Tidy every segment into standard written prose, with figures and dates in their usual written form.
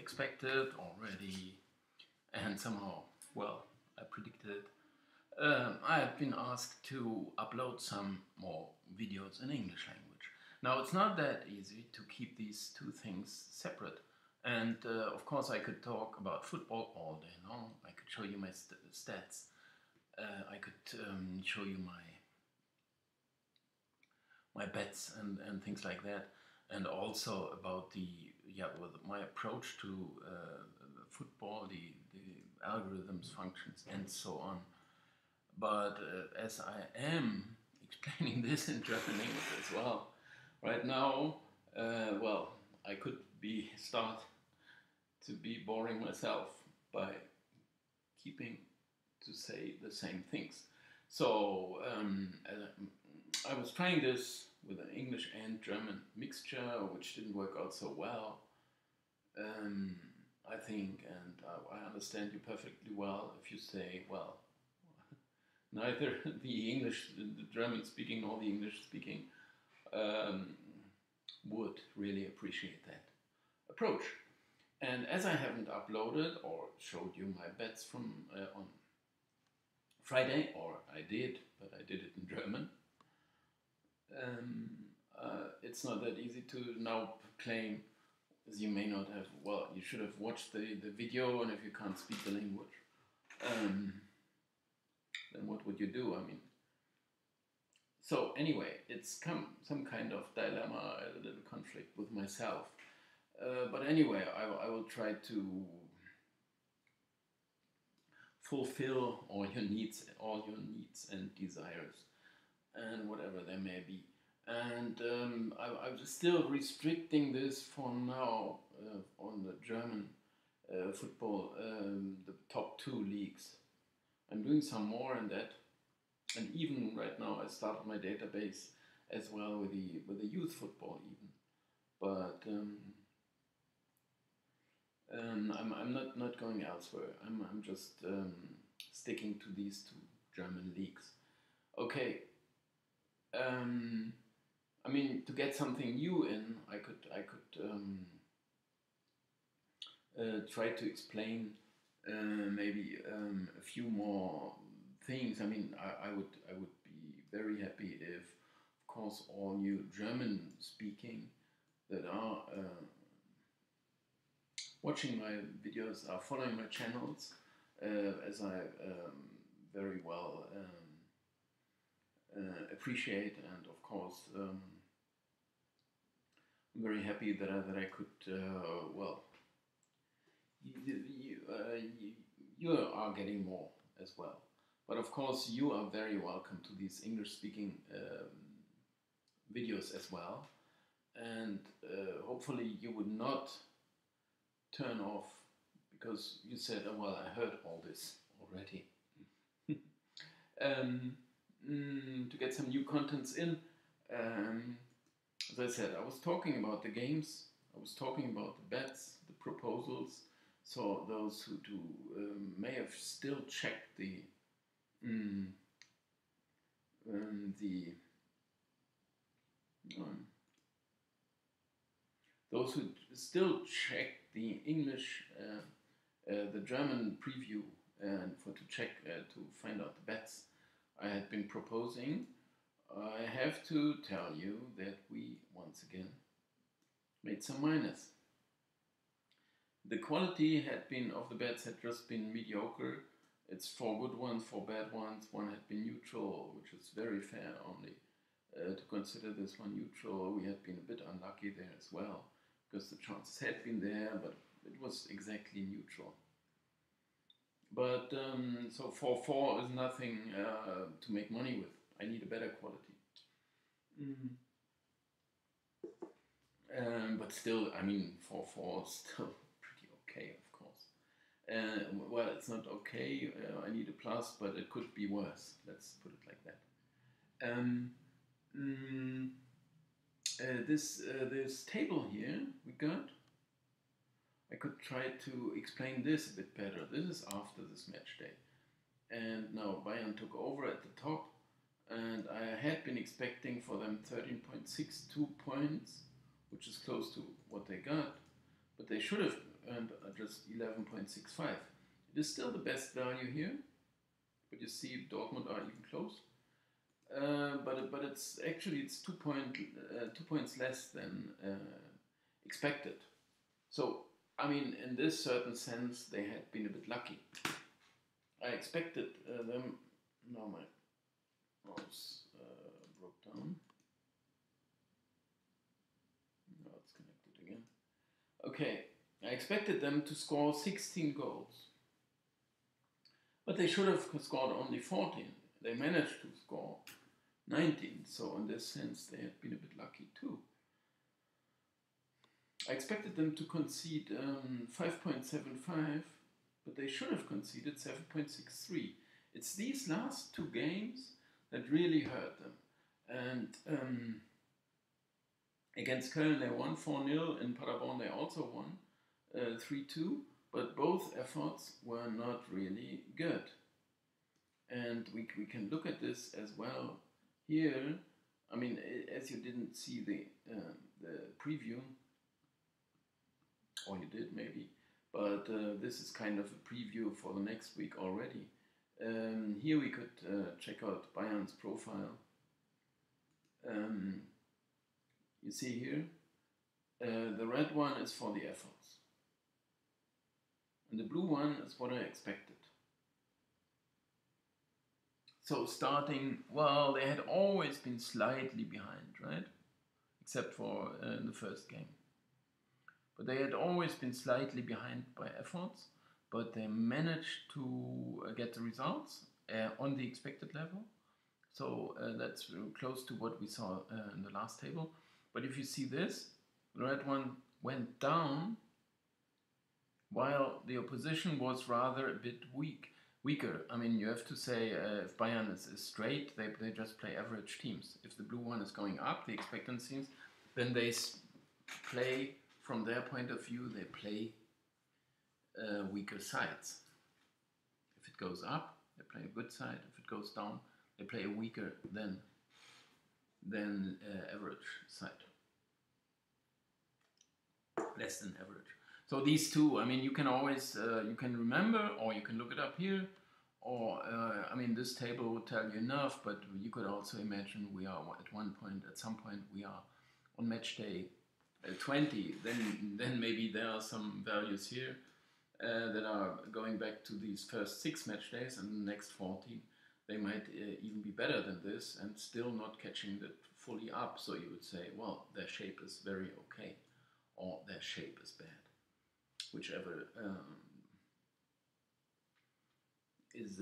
expected already, and somehow, well, I predicted it. I have been asked to upload some more videos in English language. Now, it's not that easy to keep these two things separate. And of course, I could talk about football all day long. I could show you my stats. I could show you my bets and things like that, and also about my approach to football, the algorithms, functions, and so on. But as I am explaining this in German English as well, right now, well, I could start to be boring myself by keeping to say the same things. So I was trying this with an English and German mixture, which didn't work out so well, I think, and I understand you perfectly well if you say, well, neither the German speaking nor the English speaking would really appreciate that approach. And as I haven't uploaded or showed you my bets from on Friday, or I did, but I did it in German, it's not that easy to now claim, as you may not have, well, you should have watched the video, and if you can't speak the language, then what would you do? I mean, so anyway, it's some kind of dilemma, a little conflict with myself. But anyway, I will try to fulfill all your needs and desires, and whatever they may be. And I'm still restricting this for now on the German football, the top 2 leagues. I'm doing some more in that, and even right now I started my database as well with the youth football even. But I'm not going elsewhere. I'm just sticking to these 2 German leagues. Okay. I mean, to get something new in, I could try to explain maybe a few more things. I mean, I would be very happy if, of course, all you German speaking that are watching my videos, are following my channels, as I very well appreciate, and of course I'm very happy that I could well, you are getting more as well. But of course you are very welcome to these English speaking videos as well, and hopefully you would not turn off because you said, oh, well, I heard all this already. To get some new contents in, as I said, I was talking about the games, I was talking about the bets, the proposals, so those who may have still checked those who still check the English, the German preview, and to find out the bets I had been proposing, I have to tell you that we once again made some minus. The quality of the bets had just been mediocre. It's 4 good ones, 4 bad ones. One had been neutral, which is very fair only to consider this one neutral. We had been a bit unlucky there as well, because the chances had been there, but it was exactly neutral. But so 4-4 is nothing to make money with. I need a better quality. But still, I mean, 4-4 is still pretty okay, of course. Well, it's not okay. I need a plus, but it could be worse. Let's put it like that. This table here we got, I could try to explain this a bit better. This is after this match day. And now Bayern took over at the top, and I had been expecting for them 13.62 points, which is close to what they got. But they should have earned just 11.65. It is still the best value here, but you see Dortmund are even close. But it's actually it's 2 points less than expected. So I mean, in this certain sense, they had been a bit lucky. I expected them. No, my mouse broke down. Now it's connected again. Okay, I expected them to score 16 goals, but they should have scored only 14. They managed to score 19, so in this sense, they had been a bit lucky too. I expected them to concede 5.75, but they should have conceded 7.63. It's these last two games that really hurt them. And against Köln they won 4-0, in Paderborn they also won 3-2, but both efforts were not really good. And we can look at this as well here. I mean, as you didn't see the preview, or you did maybe, but this is kind of a preview for the next week already. Here we could check out Bayern's profile. You see here, the red one is for the efforts, and the blue one is what I expected. So starting, well, they had always been slightly behind, right? Except for the first game. But they had always been slightly behind by efforts, but they managed to get the results on the expected level. So that's close to what we saw in the last table. But if you see this, the red one went down while the opposition was rather a bit weaker. I mean, you have to say if Bayern is straight, they just play average teams. If the blue one is going up, the expectancies, then they play, from their point of view, they play weaker sides. If it goes up, they play a good side. If it goes down, they play a weaker than average side. Less than average. So these two, I mean, you can always, you can remember, or you can look it up here, or, I mean, this table would tell you enough, but you could also imagine we are at some point, we are on match day 20, then maybe there are some values here that are going back to these first 6 match days, and the next 14, they might even be better than this and still not catching that fully up. So you would say, well, their shape is very okay, or their shape is bad. Whichever is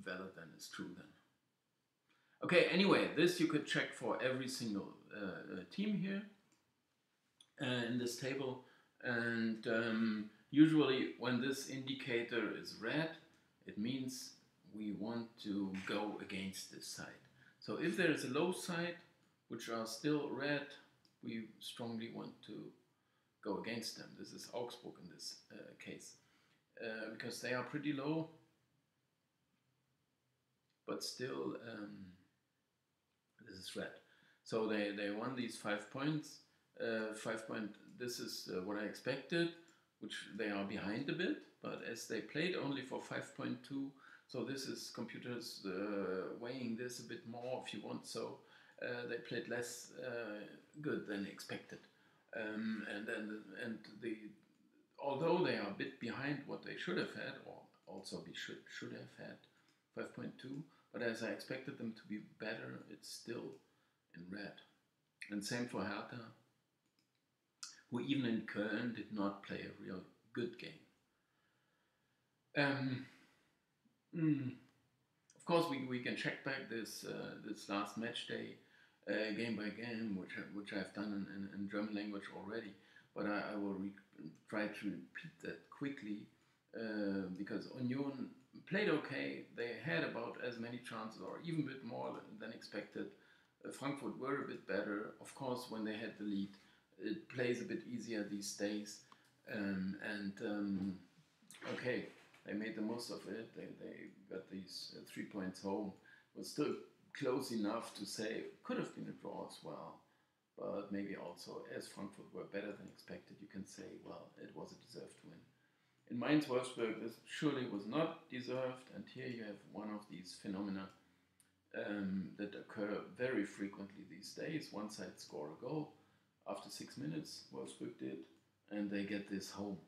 valid then is true then. Okay, anyway, this you could check for every single team here in this table, and usually when this indicator is red, it means we want to go against this side. So if there is a low side which are still red, we strongly want to go against them. This is Augsburg in this case, because they are pretty low, but still this is red. So they won these 5 points. This is what I expected, which they are behind a bit, but as they played only for 5.2, so this is computers weighing this a bit more if you want, so they played less good than expected. Although they are a bit behind what they should have had, or also should have had 5.2, but as I expected them to be better, it's still in red. And same for Hertha, who even in Köln did not play a real good game. Of course, we can check back this last match day game by game, which I've done in German language already, but I will try to repeat that quickly, because Union played okay. They had about as many chances, or even a bit more than expected. Frankfurt were a bit better. Of course, when they had the lead, it plays a bit easier these days. Okay, they made the most of it. They got these 3 points home. It was still close enough to say it could have been a draw as well. but maybe also as Frankfurt were better than expected, you can say, well, it was a deserved win. In Mainz-Wolfsburg, this surely was not deserved, and here you have one of these phenomena that occur very frequently these days. One side score a goal after 6 minutes, Wolfsburg did, and they get this home.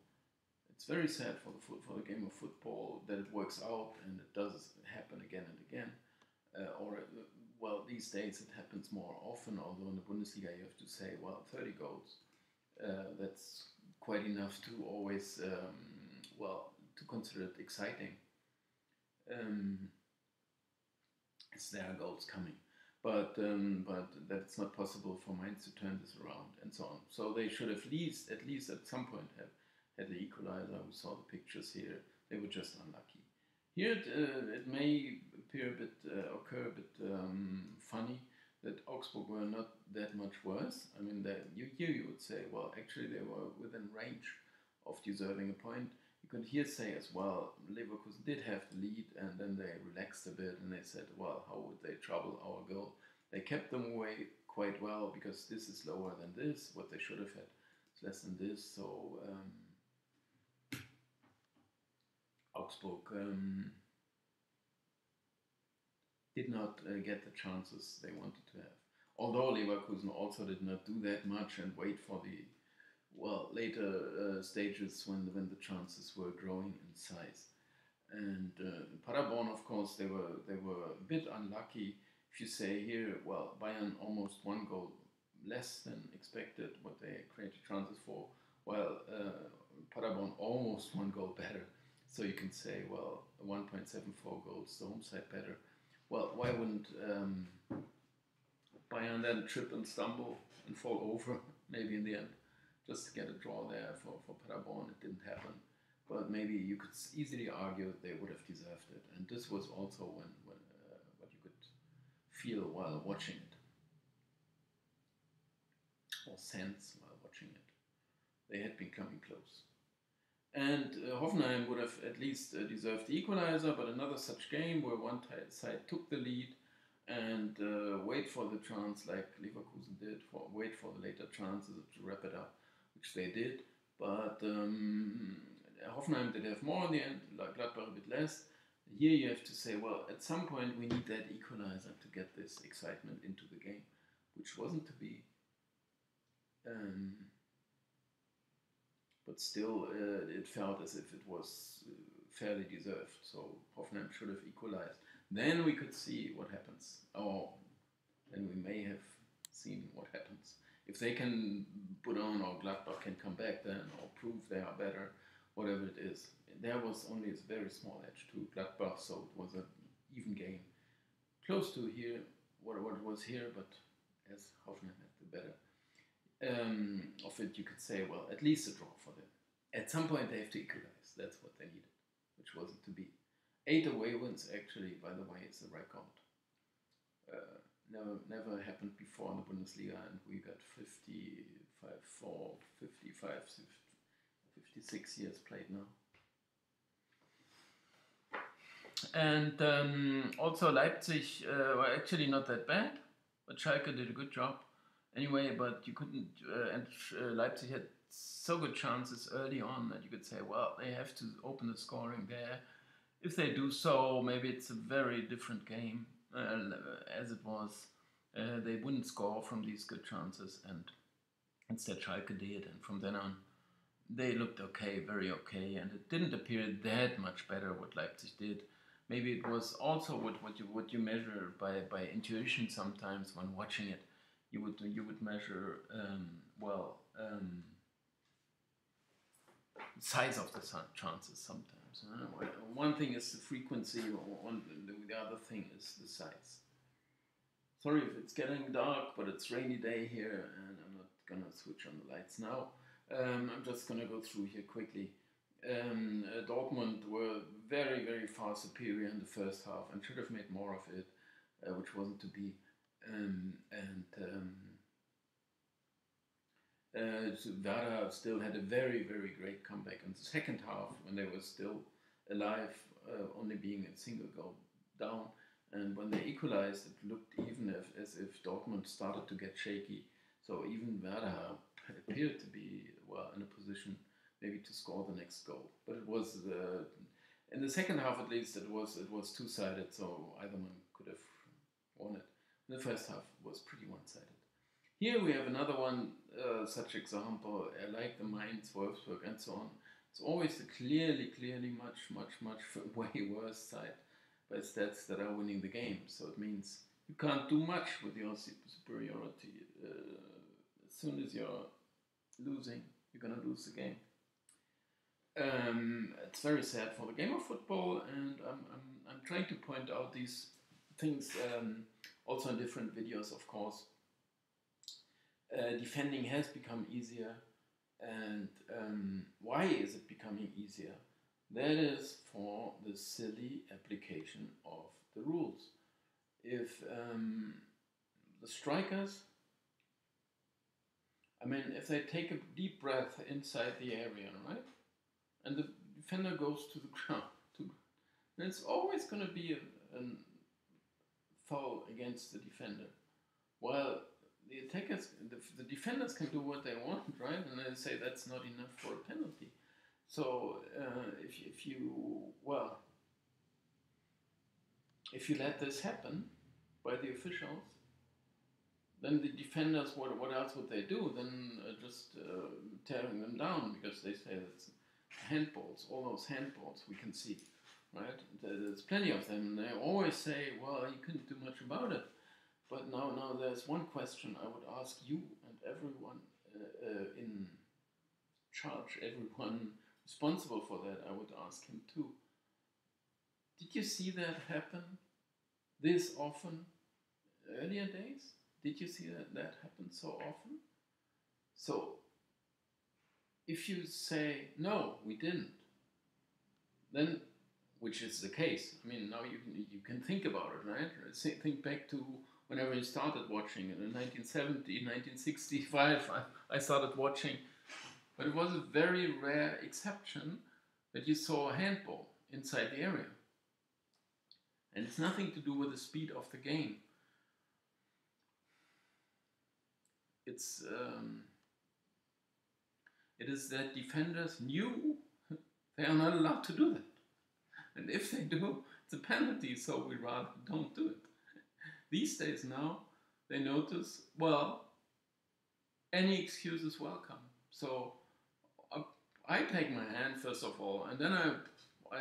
It's very sad for the game of football that it works out, and it does happen again and again. Well, these days it happens more often, although in the Bundesliga you have to say, well, 30 goals. That's quite enough to always, to consider it exciting. As there are goals coming. But that's not possible for Mainz to turn this around and so on. So they should have at least at some point have had the equalizer. We saw the pictures here. They were just unlucky. Here it may occur a bit funny that Augsburg were not that much worse. I mean, you would say, well, actually they were within range of deserving a point. You could here say as well, Leverkusen did have the lead, and then they relaxed a bit and they said, well, how would they trouble our goal? They kept them away quite well because this is lower than this. What they should have had is less than this. So Augsburg did not get the chances they wanted to have. Although Leverkusen also did not do that much and wait for the later stages when the chances were growing in size. And Paderborn, of course, they were a bit unlucky. If you say here, well, Bayern almost 1 goal less than expected, what they created chances for, while Paderborn almost 1 goal better. So you can say, well, 1.74 goals, the home side better. Well, why wouldn't Bayern then trip and stumble and fall over, maybe in the end? Just to get a draw there for Paderborn. It didn't happen. But maybe you could easily argue that they would have deserved it. And this was also when what you could feel while watching it. Or sense while watching it. They had been coming close. And Hoffenheim would have at least deserved the equalizer, but another such game where one side took the lead and wait for the chance like Leverkusen did, wait for the later chances to wrap it up, which they did, but Hoffenheim did have more in the end, like Gladbach a bit less. Here you have to say, well, at some point we need that equalizer to get this excitement into the game, which wasn't to be. But still, it felt as if it was fairly deserved, so Hoffenheim should have equalized. Then we could see what happens. Then we may have seen what happens. If they can put on, or Gladbach can come back then, or prove they are better, whatever it is. There was only a very small edge to Gladbach, so it was an even game. Close to here, what it was here, but as Hoffenheim had the better of it, you could say, well, at least a draw for them. At some point they have to equalize. That's what they needed, which wasn't to be. 8 away wins, actually, by the way, is a record. Never happened before in the Bundesliga, and we got 56 years played now. And also Leipzig were actually not that bad, but Schalke did a good job anyway, but you couldn't, and Leipzig had so good chances early on that you could say, well, they have to open the scoring there. If they do so, maybe it's a very different game as it was. They wouldn't score from these good chances, and instead Schalke did, and from then on they looked okay, very okay, and it didn't appear that much better what Leipzig did. Maybe it was also what you measure by intuition sometimes when watching it. You would measure size of the chances sometimes. One thing is the frequency, the other thing is the size. Sorry if it's getting dark, but it's rainy day here, and I'm not gonna switch on the lights now. I'm just gonna go through here quickly. Dortmund were very, very far superior in the first half and should have made more of it, which wasn't to be. Werder still had a very, very great comeback in the second half when they were still alive, only being a single goal down. And when they equalized, it looked even as if Dortmund started to get shaky. So even Werder appeared to be well in a position maybe to score the next goal, but it was in the second half at least it was two-sided. So either one could have won it. In the first half it was pretty one-sided. Here we have another one, such example, like the Mainz, Wolfsburg, and so on. It's always the clearly much way worse side by stats that are winning the game. So it means you can't do much with your superiority. As soon as you're losing, you're gonna lose the game. It's very sad for the game of football, and I'm trying to point out these things also in different videos, of course. Defending has become easier, and why is it becoming easier? That is for the silly application of the rules. If the strikers, if they take a deep breath inside the area, right, and the defender goes to the ground, then it's always going to be a foul against the defender. Well, the attackers, the defenders can do what they want, right? And they say that's not enough for a penalty. So if you let this happen by the officials, then the defenders, what else would they do? Then just tearing them down, because they say that's handballs, all those handballs we can see, right? There's plenty of them. They always say, well, you couldn't do much about it. But now there's one question I would ask you and everyone in charge, everyone responsible for that, I would ask him too. Did you see that happen this often earlier days? Did you see that happen so often? So, if you say, no, we didn't, then, which is the case, now you can think about it, right? Think back to whenever you started watching it, in 1970, 1965, I started watching. But it was a very rare exception that you saw a handball inside the area. And it's nothing to do with the speed of the game. It is that defenders knew they are not allowed to do that. And if they do, it's a penalty, so we rather don't do it. These days now, they notice, well, any excuse is welcome. So I take my hand, first of all, and then I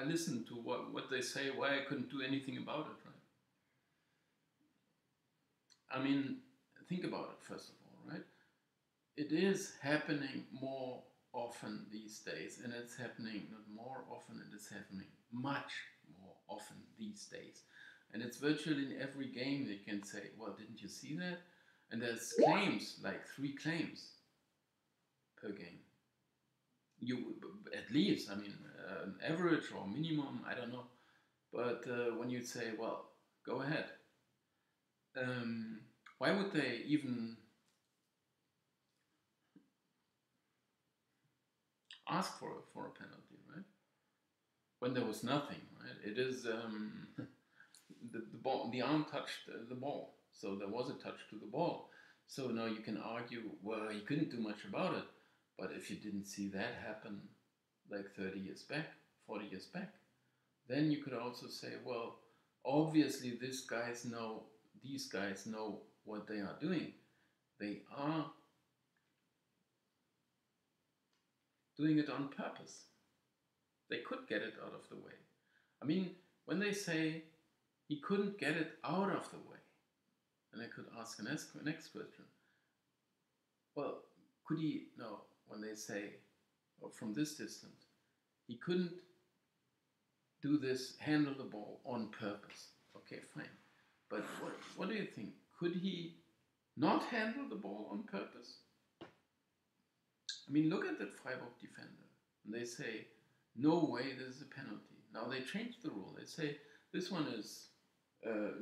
listen to what they say, why I couldn't do anything about it, right? Think about it, first of all, right? It is happening more often these days, and it's happening not more often, it is happening much more often these days. And it's virtually in every game they can say, well, didn't you see that? And there's claims, like 3 claims per game. You, at least, an average or minimum, I don't know. But when you say, well, go ahead. Why would they even ask for a penalty, right? When there was nothing, right? It is the arm touched the ball, so there was a touch to the ball. So now you can argue, well, he couldn't do much about it. But if you didn't see that happen like 30 years back, 40 years back, then you could also say, well, obviously these guys know what they are doing. They are doing it on purpose. They could get it out of the way. When they say he couldn't get it out of the way, then I could ask the next question. Well, could he, no, when they say, from this distance, he couldn't do this, handle the ball on purpose. Okay, fine. But what do you think? Could he not handle the ball on purpose? Look at that Freiburg defender. And they say, no way, this is a penalty. Now they changed the rule. They say, this one is the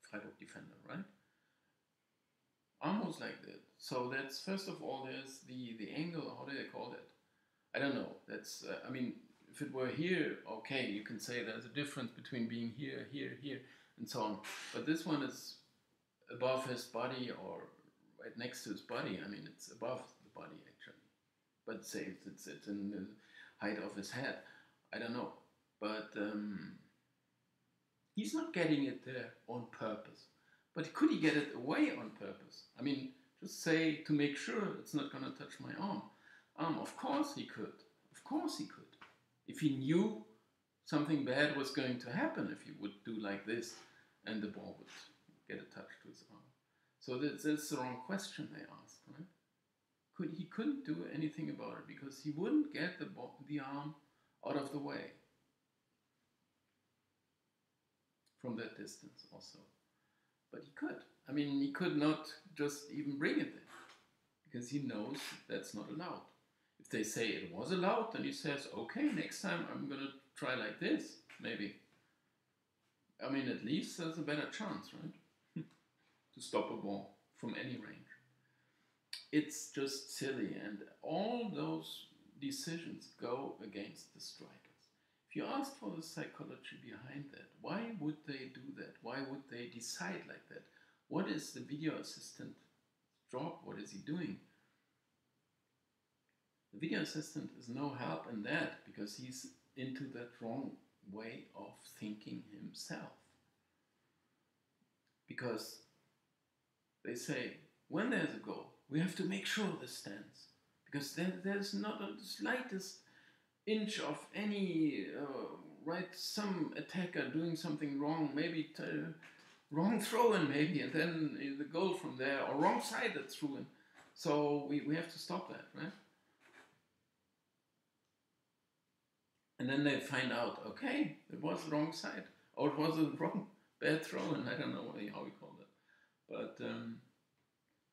Freiburg defender, right? Almost like that. So that's, first of all, there's the angle, how do they call that? I don't know. That's, if it were here, okay, you can say there's a difference between being here, here, here, and so on. But this one is above his body or right next to his body. I mean, it's above the body actually, but say it's in the height of his head. I don't know, but he's not getting it there on purpose. But could he get it away on purpose? I mean, just say to make sure it's not going to touch my arm. Of course he could. Of course he could. If he knew something bad was going to happen, if he would do like this and the ball would get attached to his arm. So that's the wrong question they asked, right? He couldn't do anything about it because he wouldn't get the arm out of the way from that distance also. But he could. I mean, he could not just even bring it there because he knows that's not allowed. If they say it was allowed, then he says, okay, next time I'm going to try like this, maybe. I mean, at least there's a better chance, right? To stop a ball from any range. It's just silly, and all those decisions go against the strikers. If you ask for the psychology behind that, why would they do that? Why would they decide like that? What is the video assistant's job? What is he doing? The video assistant is no help in that because he's into that wrong way of thinking himself. Because they say, when there's a goal, we have to make sure this stands. Because there's not the slightest inch of any, some attacker doing something wrong, maybe wrong throw-in maybe, and then the goal from there, or wrong side that's through-in. So we have to stop that, right? And then they find out, okay, it was the wrong side, or it was a wrong bad throw-in, I don't know how we call that. But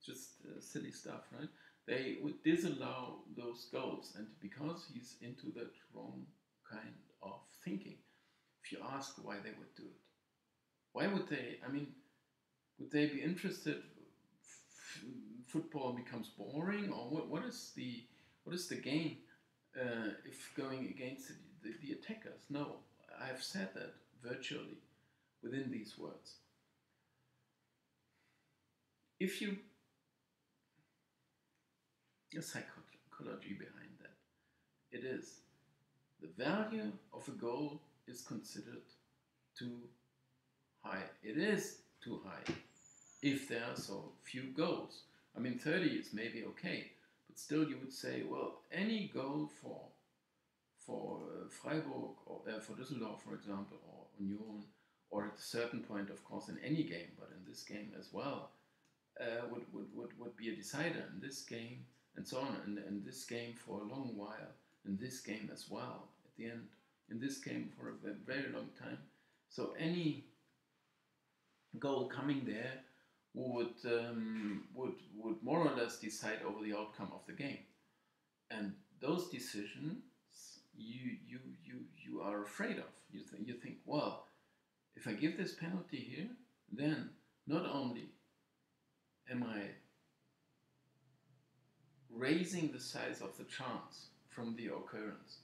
just silly stuff, right? They would disallow those goals, and because he's into that wrong kind of thinking, if you ask why they would do it, why would they? I mean, would they be interested? Football becomes boring, or what is the gain if going against the attackers? No, I've said that virtually within these words. If you the psychology behind that. It is the value of a goal is considered too high. It is too high if there are so few goals. I mean, 30 is maybe okay, but still you would say, well, any goal for Freiburg or for Düsseldorf, for example, or Union, or at a certain point, of course, in any game, but in this game as well, would be a decider in this game, and so on, and this game for a long while, in this game as well, at the end, in this game for a very long time. So any goal coming there would more or less decide over the outcome of the game. And those decisions you are afraid of. You think, well, if I give this penalty here, then not only am I raising the size of the chance from the occurrence,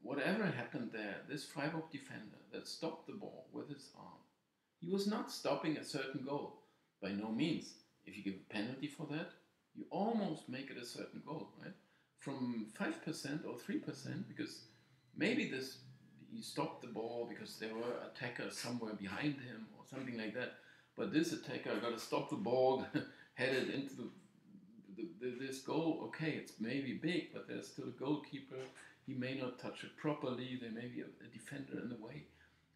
whatever happened there, this Freiburg defender that stopped the ball with his arm, he was not stopping a certain goal, by no means. If you give a penalty for that, you almost make it a certain goal, right? From 5% or 3%, because maybe he stopped the ball because there were attackers somewhere behind him or something like that. But this attacker got to stop the ball, headed into this goal. Okay, it's maybe big, but there's still a goalkeeper. He may not touch it properly. There may be a defender in the way.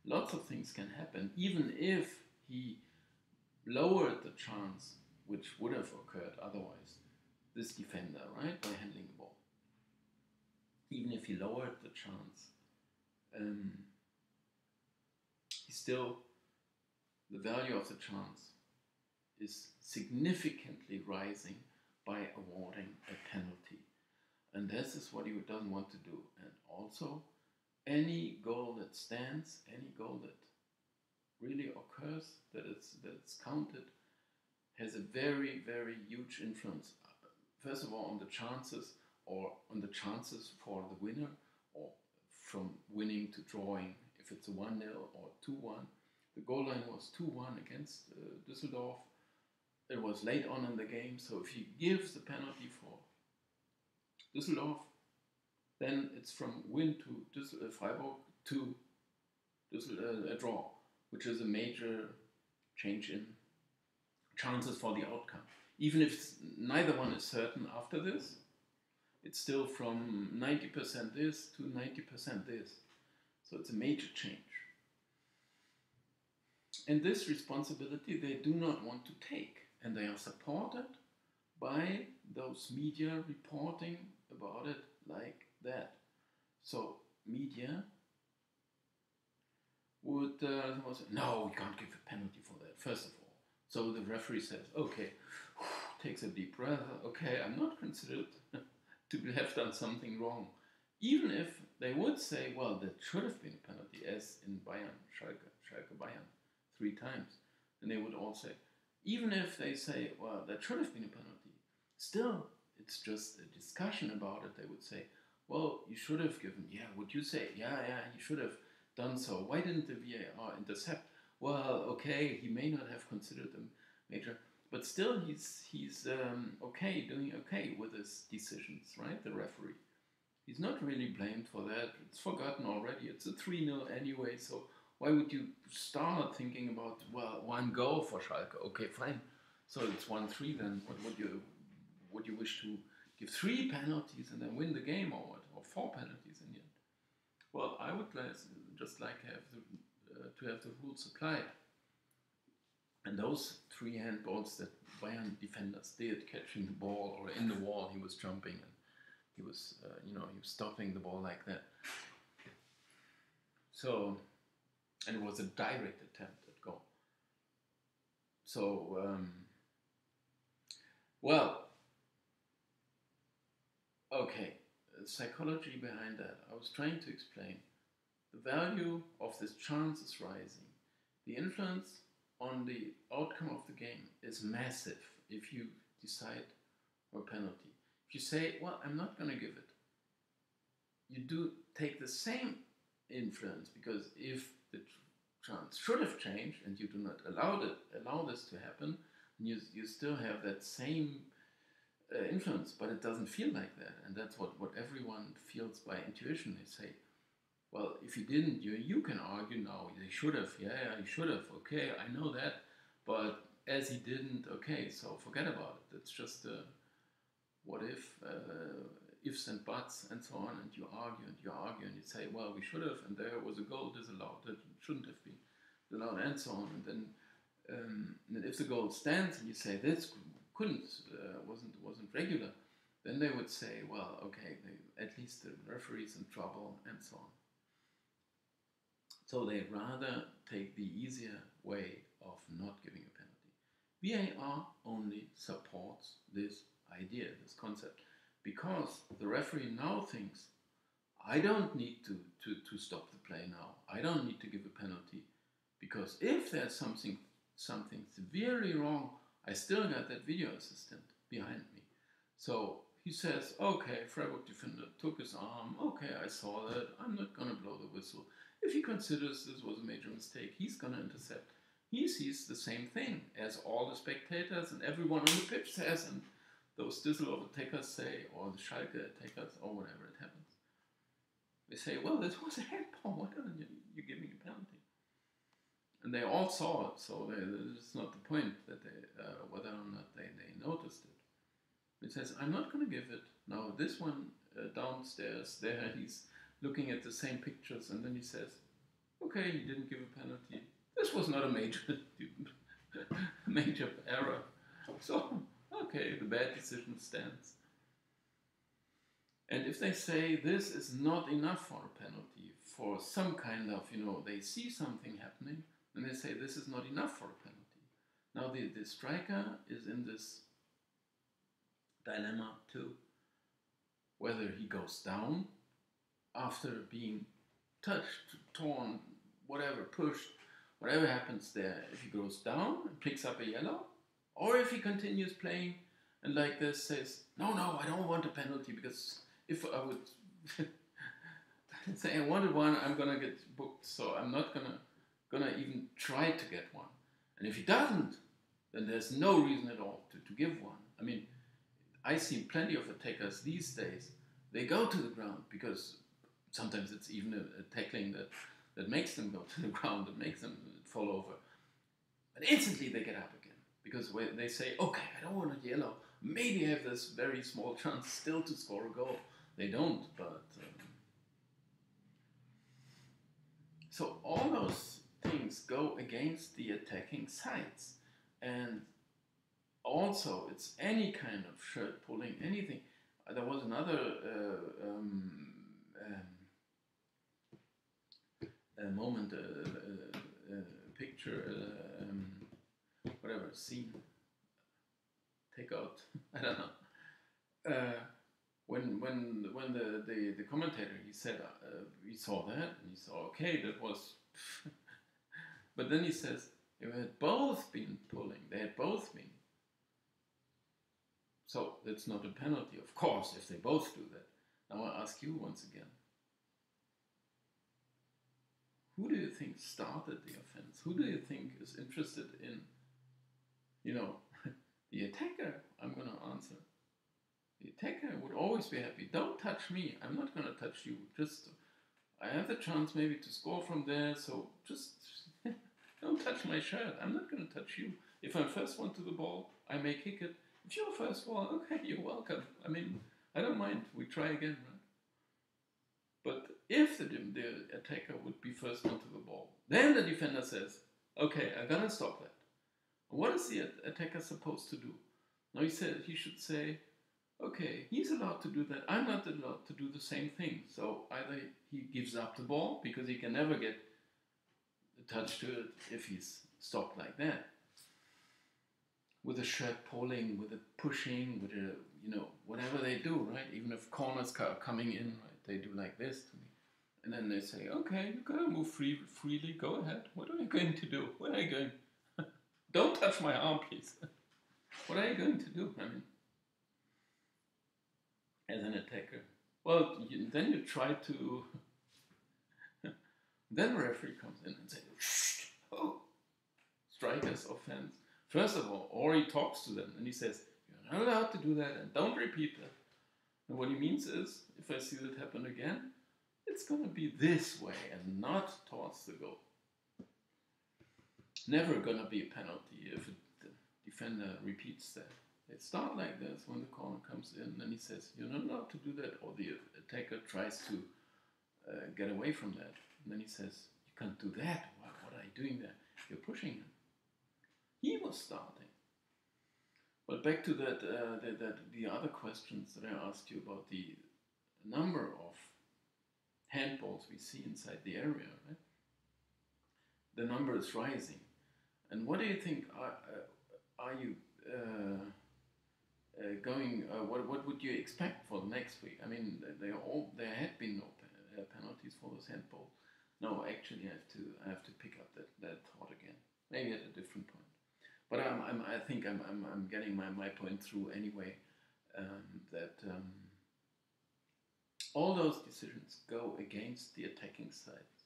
Lots of things can happen, even if he lowered the chance, which would have occurred otherwise, this defender, right, by handling the ball. Even if he lowered the chance, the value of the chance is significantly rising by awarding a penalty. And this is what he doesn't want to do. And also, any goal that stands, any goal that really occurs, that it's counted, has a very, very huge influence. First of all, on the chances, or on the chances for the winner, or from winning to drawing, if it's a 1-0 or 2-1. The goal line was 2-1 against Düsseldorf. it was late on in the game, so if he gives the penalty for Düsseldorf, then it's from win to Freiburg to a draw, which is a major change in chances for the outcome. Even if neither one is certain after this, it's still from 90% this to 90% this. So it's a major change. And this responsibility they do not want to take. And they are supported by those media reporting about it like that. So media would say, no, we can't give a penalty for that, first of all. So the referee says, okay, takes a deep breath, okay, I'm not considered to have done something wrong. Even if they would say, well, that should have been a penalty, as in Bayern, Schalke Bayern, 3 times. And they would all say, even if they say, well, that should have been a penalty, still, it's just a discussion about it. They would say, well, you should have given, yeah, would you say, yeah, you should have done so. Why didn't the VAR intercept? Well, okay, he may not have considered them major, but still he's okay, doing okay with his decisions, right? The referee. He's not really blamed for that. It's forgotten already. It's a 3-0 anyway, so why would you start thinking about, well, 1 goal for Schalke? Okay, fine. So it's 1-3 then. What would you wish to give 3 penalties and then win the game, or what? Or 4 penalties in the end? Well, I would just like to have the rules applied. And those 3 handballs that Bayern defenders did, catching the ball or in the wall, he was jumping and he was, he was stopping the ball like that. So, and it was a direct attempt at goal. So, well, okay, the psychology behind that. I was trying to explain the value of this chance is rising. The influence on the outcome of the game is massive if you decide for a penalty. If you say, well, I'm not going to give it, you do take the same influence, because if the chance should have changed and you do not allow this to happen, you still have that same influence, but it doesn't feel like that. And that's what everyone feels by intuition. They say, well, if he didn't, you can argue now, he should have, yeah, he should have, okay, I know that, but as he didn't, okay, so forget about it. It's just what if, ifs and buts and so on, and you argue and you say, well, we should have, and there was a goal disallowed that shouldn't have been disallowed, and so on. And then if the goal stands and you say this wasn't regular, then they would say, well, okay, at least the referee's in trouble, and so on. So they rather take the easier way of not giving a penalty. VAR only supports this idea, this concept, because the referee now thinks, I don't need to stop the play now. I don't need to give a penalty, because if there's something severely wrong, I still got that video assistant behind me. So he says, okay, Freiburg defender took his arm. Okay, I saw that. I'm not going to blow the whistle. If he considers this was a major mistake, he's going to intercept. He sees the same thing as all the spectators and everyone on the pitch says, and those Düsseldorf attackers say, or the Schalke attackers, or whatever it happens. They say, well, this was a handball. Why don't you give me a penalty? And they all saw it, so it's not the point that whether or not they noticed it. It says, I'm not going to give it. Now, this one downstairs there, he's looking at the same pictures, and then he says, okay, he didn't give a penalty. This was not a major error. So, okay, the bad decision stands. And if they say this is not enough for a penalty, for some kind of, they see something happening, and they say this is not enough for a penalty. Now the striker is in this dilemma too, whether he goes down after being touched, torn, whatever, pushed, whatever happens there, if he goes down and picks up a yellow, or if he continues playing and like this says, no, I don't want a penalty, because if I would say I wanted one, I'm gonna get booked, so I'm not gonna even try to get one. And if he doesn't, then there's no reason at all to give one. I mean, I see plenty of attackers these days. They go to the ground because sometimes it's even a tackling that makes them go to the ground, that makes them fall over. But instantly they get up again because they say, okay, I don't want a yellow. Maybe I have this very small chance still to score a goal. They don't, but... so all those things go against the attacking sides. And also, it's any kind of shirt pulling, anything. There was another moment, picture, whatever, scene, take out, I don't know. When the commentator, he said, we saw that, and he saw, okay, that was... but then he says, they had both been pulling, they had both been. So that's not a penalty, of course, if they both do that. Now I ask you once again, who do you think started the offense? Who do you think is interested in, the attacker? I'm going to answer. The attacker would always be happy. Don't touch me. I'm not going to touch you. Just, I have the chance maybe to score from there, so just don't touch my shirt. I'm not going to touch you. If I'm first one to the ball, I may kick it. If you're first one, okay, you're welcome. I mean, I don't mind. We try again, right? But if the attacker would be first one to the ball, then the defender says, okay, I gotta stop that. What is the attacker supposed to do? Now he should say, okay, he's allowed to do that. I'm not allowed to do the same thing. So either he gives up the ball because he can never get a touch to it if he's stopped like that. With a shirt pulling, with a pushing, with a, whatever they do, right? Even if corners are coming in, right? They do like this to me. And then they say, okay, you gotta move freely, go ahead. What are you going to do? What are you going? Don't touch my arm, please. What are you going to do? I mean, as an attacker. Well, then you try to... then the referee comes in and says, shh, oh, strikers offense. First of all, or he talks to them and he says, you're not allowed to do that and don't repeat that. And what he means is, if I see that happen again, it's going to be this way and not towards the goal. Never going to be a penalty if the defender repeats that. They start like this when the corner comes in, and he says, you're not allowed to do that, or the attacker tries to get away from that. And then he says, you can't do that. What are you doing there? You're pushing him. He was starting. But back to the other questions that I asked you about the number of handballs we see inside the area, right? The number is rising. And what do you think, are you going, what would you expect for the next week? I mean, there had been no penalties for those handballs. No, actually I have to pick up that thought again. Maybe at a different point. But I think I'm getting my point through anyway, that all those decisions go against the attacking sides.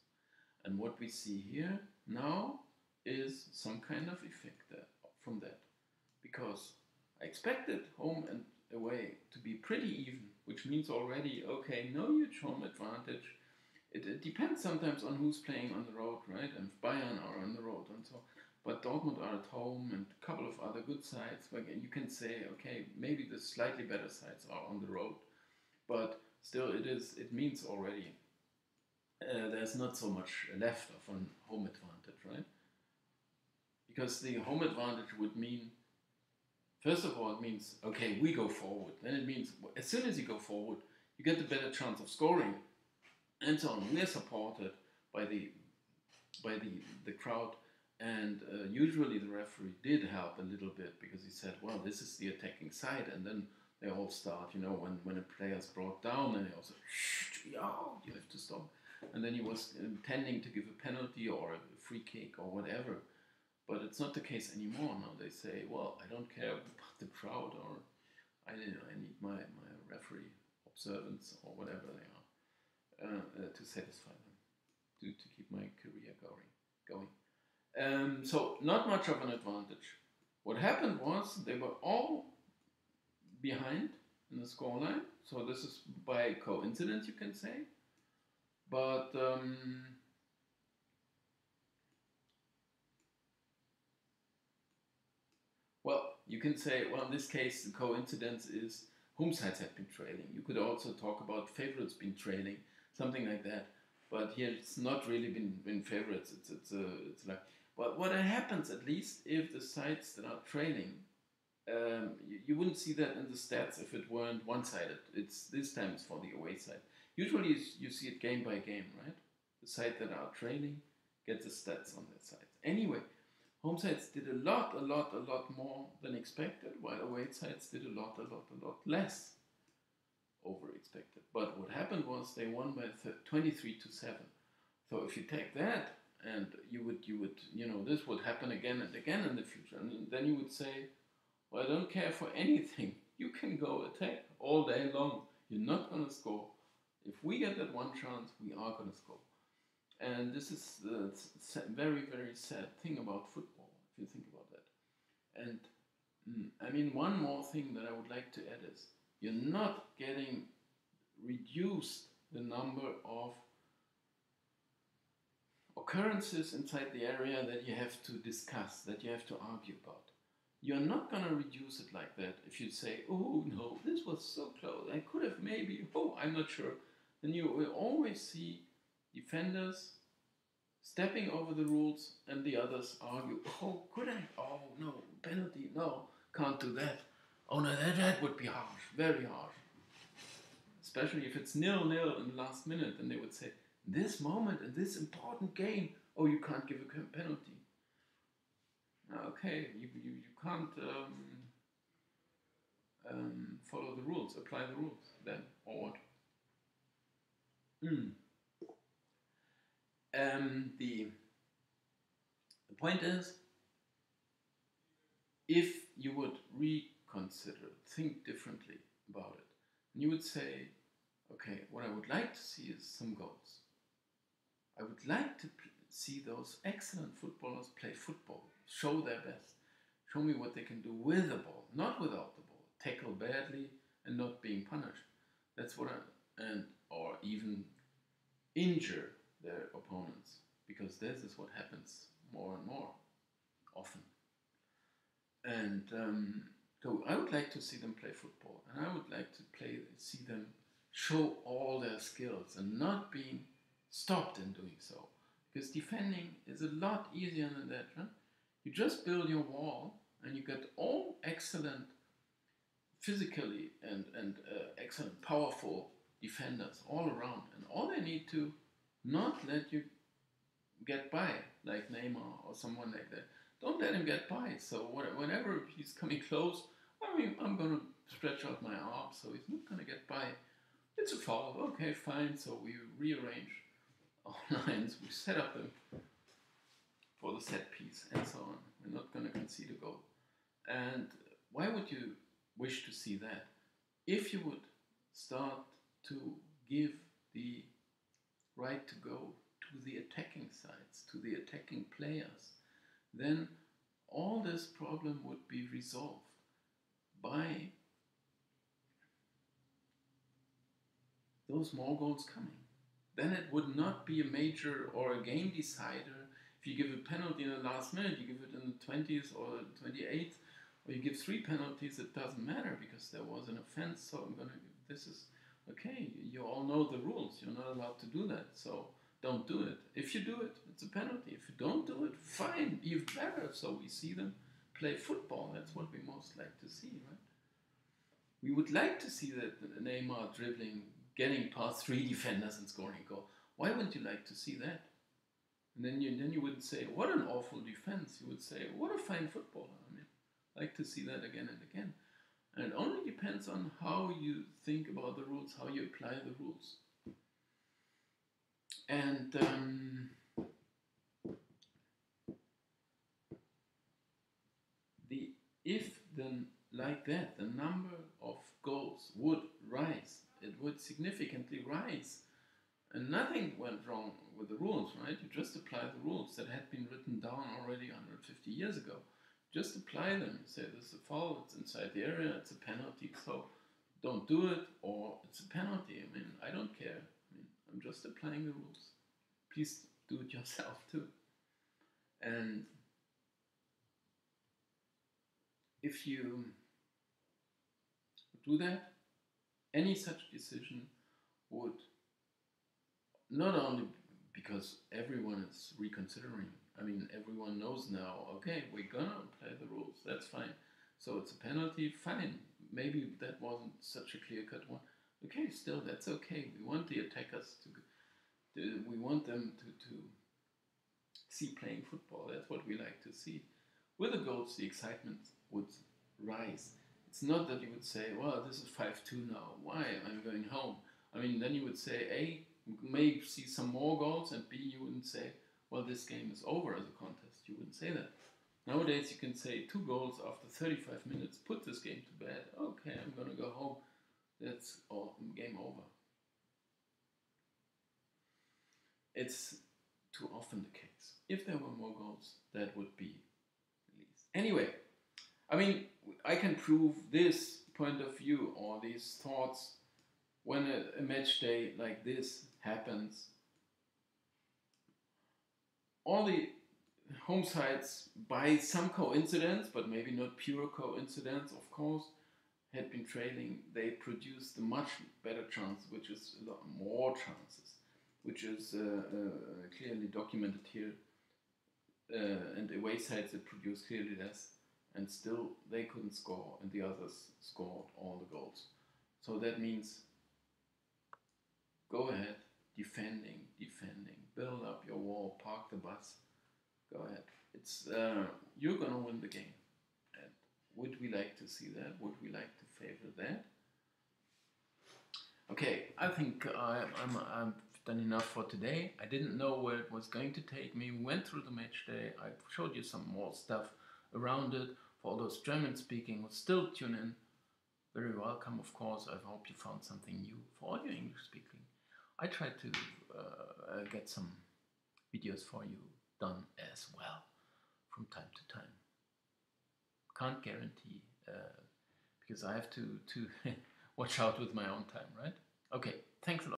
And what we see here now is some kind of effect from that. Because I expected home and away to be pretty even, which means already, okay, no huge home advantage. It depends sometimes on who's playing on the road, right? And if Bayern are on the road and so. But Dortmund are at home and a couple of other good sides. You can say, okay, maybe the slightly better sides are on the road. But still, it means already there's not so much left of a home advantage, right? Because the home advantage would mean, first of all, it means, okay, we go forward. Then it means, as soon as you go forward, you get the better chance of scoring. And so on. We're supported by the crowd. And usually the referee did help a little bit because he said, well, this is the attacking side. And then they all start, when a player's brought down, and they also, you have to stop. And then he was intending to give a penalty or a free kick or whatever. But it's not the case anymore. Now they say, well, I don't care about the crowd, or I need my referee observance or whatever they are to satisfy them, to keep my career going. So not much of an advantage. What happened was they were all behind in the scoreline. So this is by coincidence, you can say. But well, you can say, well, in this case, the coincidence is home sides have been trailing. You could also talk about favorites being trailing, something like that. But here it's not really been favorites. It's like, but what happens at least if the sides that are trailing, you wouldn't see that in the stats if it weren't one-sided. It's this time it's for the away side. Usually you see it game by game, right? The side that are trailing get the stats on their side. Anyway, home sides did a lot more than expected, while away sides did a lot less over expected. But what happened was they won by 23-7. So if you take that and you would, this would happen again and again in the future, and then you would say, well, I don't care for anything. You can go attack all day long. You're not going to score. If we get that one chance, we are going to score. And this is the very, very sad thing about football, if you think about that. And I mean, one more thing that I would like to add is you're not getting reduced the number of occurrences inside the area that you have to discuss, that you have to argue about. You're not going to reduce it like that if you say, oh no, this was so close, I could have maybe, oh, I'm not sure. Then you will always see defenders stepping over the rules and the others argue, oh, could I? Oh no, penalty, no, can't do that. Oh no, that would be harsh, very harsh. Especially if it's 0-0 in the last minute, and they would say, this moment in this important game, oh, you can't give a penalty. Okay, you can't follow the rules, apply the rules then, or what? The point is, if you would reconsider, think differently about it, and you would say, okay, what I would like to see is some goals. I would like to see those excellent footballers play football, show their best, show me what they can do with the ball, not without the ball, tackle badly and not being punished. That's what or even injure their opponents, because this is what happens more and more often. And so I would like to see them play football, and I would like to see them show all their skills and not being stopped in doing so. Because defending is a lot easier than that. Right? You just build your wall and you get all excellent physically and excellent powerful defenders all around. And all they need to not let you get by, like Neymar or someone like that. Don't let him get by. So whenever he's coming close, I mean, I'm going to stretch out my arm so he's not going to get by. It's a foul. Okay, fine. So we rearrange our lines. We set up them for the set piece and so on. We're not going to concede a goal. And why would you wish to see that? If you would start to give the right to go to the attacking sides, to the attacking players, then all this problem would be resolved by those more goals coming. Then it would not be a major or a game decider. If you give a penalty in the last minute, you give it in the 20th or 28th, or you give 3 penalties, it doesn't matter because there was an offense. So this is okay. You all know the rules. You're not allowed to do that. So don't do it. If you do it, it's a penalty. If you don't do it, fine, even better. So we see them play football. That's what we most like to see, right? We would like to see that Neymar dribbling, getting past 3 defenders and scoring a goal. Why wouldn't you like to see that? And then you wouldn't say, what an awful defense. You would say, what a fine footballer. I mean, I'd like to see that again and again. And it only depends on how you think about the rules, how you apply the rules. And if then like that, the number of goals would rise. It would significantly rise. And nothing went wrong with the rules, right? You just apply the rules that had been written down already 150 years ago. Just apply them. You say this is a foul, it's inside the area, it's a penalty, so don't do it, or it's a penalty. I mean, I don't care. I mean, I'm just applying the rules. Please do it yourself too. And if you do that, any such decision would not only because everyone is reconsidering. I mean, everyone knows now, okay, we're gonna play the rules, that's fine. So it's a penalty, fine. Maybe that wasn't such a clear cut one. Okay, still, that's okay. We want the attackers we want them to see playing football. That's what we like to see. With the goals, the excitement would rise. It's not that you would say, well, this is 5-2 now. Why? I'm going home. I mean, then you would say, A, we may see some more goals, and B, you wouldn't say, well, this game is over as a contest. You wouldn't say that. Nowadays, you can say 2 goals after 35 minutes, put this game to bed. Okay, I'm going to go home. That's all, game over. It's too often the case. If there were more goals, that would be released. Anyway, I mean, I can prove this point of view or these thoughts when a match day like this happens. All the home sides, by some coincidence, but maybe not pure coincidence, of course, had been trailing. They produced a much better chance, which is a lot more chances, which is clearly documented here. And away sides that produced clearly less, and still they couldn't score, and the others scored all the goals. So that means go ahead, defending, build up your wall, park the bus, go ahead. It's you're gonna win the game. And would we like to see that? Would we like to favor that? Okay, I think I've done enough for today. I didn't know where it was going to take me. We went through the match day. I showed you some more stuff around it. For all those German speaking, still tune in. Very welcome, of course. I hope you found something new. For all your English speaking, I try to get some videos for you done as well from time to time. Can't guarantee because I have to watch out with my own time, right? Okay, thanks a lot.